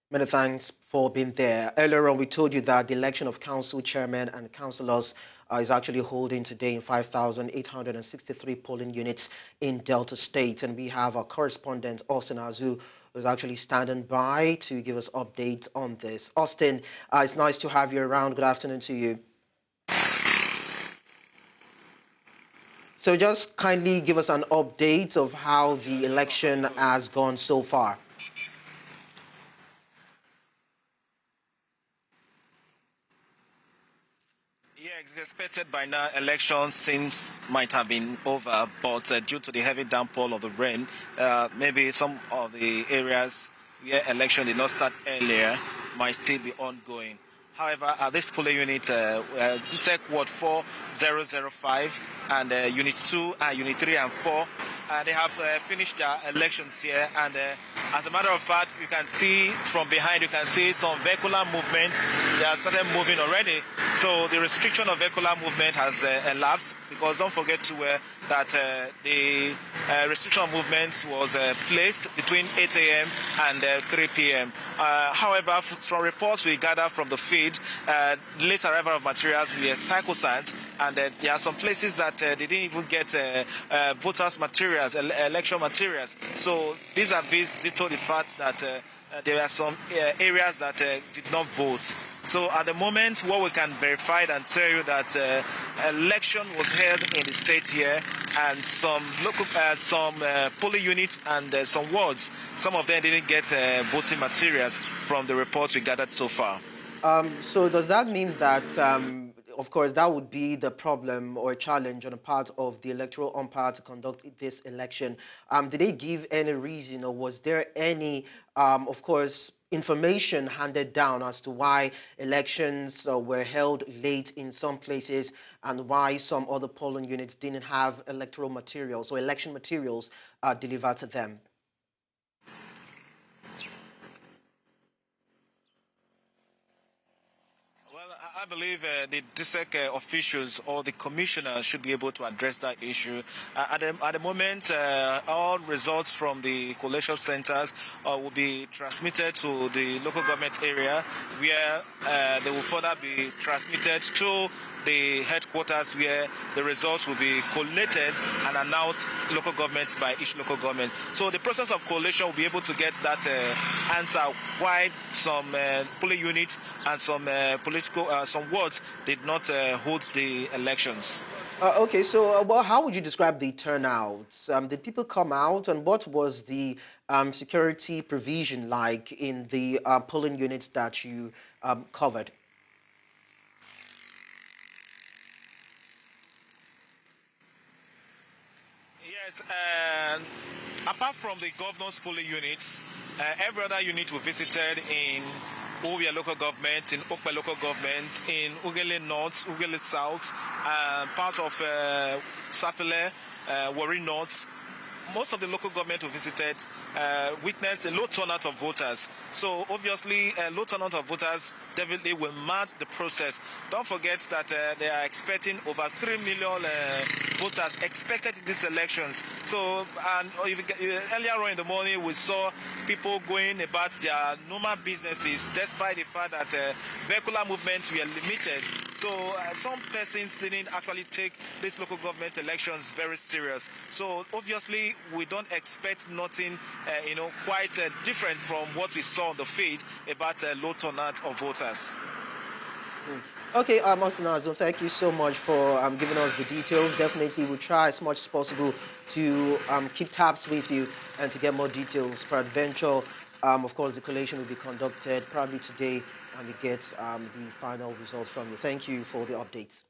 Many thanks for being there. Earlier on, we told you that the election of council chairmen and councillors is actually holding today in 5,863 polling units in Delta State. And we have our correspondent, Austin Azu, who's actually standing by to give us updates on this. Austin, it's nice to have you around. Good afternoon to you. So just kindly give us an update of how the election has gone so far. Yeah, it's expected by now. Election seems might have been over, but due to the heavy downpour of the rain, maybe some of the areas where election did not start earlier might still be ongoing. However, at this polling unit, DSEC Ward 4005 and Unit 2 and Unit 3 and 4, they have finished their elections here. And as a matter of fact, you can see from behind, you can see some vehicular movement. They have started moving already. So the restriction of vehicular movement has elapsed, because don't forget that the restriction of movement was placed between 8 a.m. and 3 p.m. However, from reports we gather from the field, late arrival of materials were cyclosands, and there are some places that they didn't even get voters' materials, election materials. So these are based due to the fact that there are some areas that did not vote. So at the moment, what we can verify and tell you that election was held in the state here, and some local, polling units and some wards, some of them didn't get voting materials from the reports we gathered so far. So does that mean that, of course, that would be the problem or challenge on the part of the electoral umpire to conduct this election? Did they give any reason, or was there any, of course, information handed down as to why elections were held late in some places and why some other polling units didn't have electoral materials or election materials delivered to them? I believe the DSEC officials or the commissioner should be able to address that issue. At the moment, all results from the collation centers will be transmitted to the local government area, where they will further be transmitted to the headquarters, where the results will be collated and announced local governments by each local government. So the process of collation will be able to get that answer why some polling units and some some wards did not hold the elections. Okay, so well, how would you describe the turnout? Did people come out, and what was the security provision like in the polling units that you covered? Yes, apart from the governor's polling units, every other unit we visited in Owie local government, in Okpe local government, in Ugele North, Ugele South, part of Safele, Warri North, most of the local government we visited witnessed a low turnout of voters. So obviously, a low turnout of voters definitely will mar the process. Don't forget that they are expecting over 3 million voters expected in these elections. So earlier on in the morning, we saw people going about their normal businesses, despite the fact that vehicular movements were limited. So some persons didn't actually take these local government elections very serious. So obviously, we don't expect nothing, quite different from what we saw on the field about low turnout of voters. Okay, Austin Azu, thank you so much for giving us the details. Definitely, we'll try as much as possible to keep tabs with you and to get more details. Peradventure, of course, the collation will be conducted probably today, and we get the final results from you. Thank you for the updates.